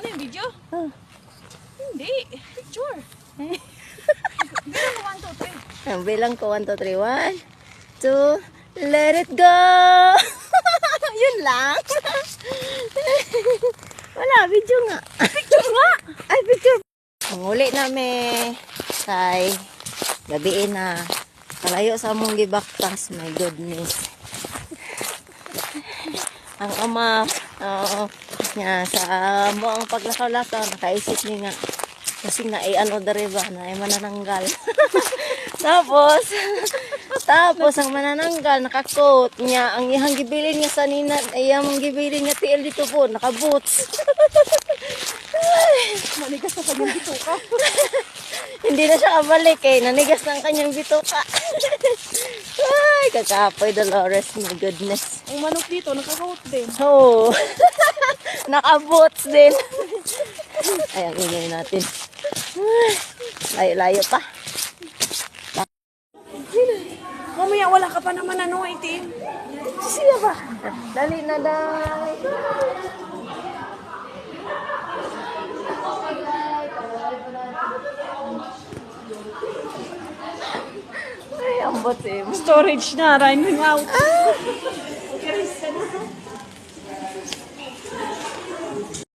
Ano yung video? Oh. Hindi. Picture. Bilang ko 1, 2, 3. Bilang ko 1, 2, 3. 1, 2, let it go! Yun lang. Wala, video nga. Picture nga! Ay, picture. Ang uli namin. Kay gabiin na. Kalayo sa among gibaktas. My goodness. Ang ama, niya, sa mo ang paglakaw-lakaw, nakaisip niya nga. Kasi nga, ano dari ba, na ay manananggal. Tapos, ang manananggal, nakakot niya, ang ihang gibilin niya sa nina, ay ang gibilin niya tiil dito po, nakaboots. Manigas na kanyang bituka. Hindi na siya kabalik eh, nanigas na ang kanyang bituka. Ay, kakapoy Dolores, my goodness. Ang manok dito, nakakahot din. Oo. Nakaboots din. Ay, ang ingay natin. Layo-layo pa. Mamaya, wala ka pa naman itim. Sila ba? Dali na, dali. Ay, ang bots eh. Storage na, running out.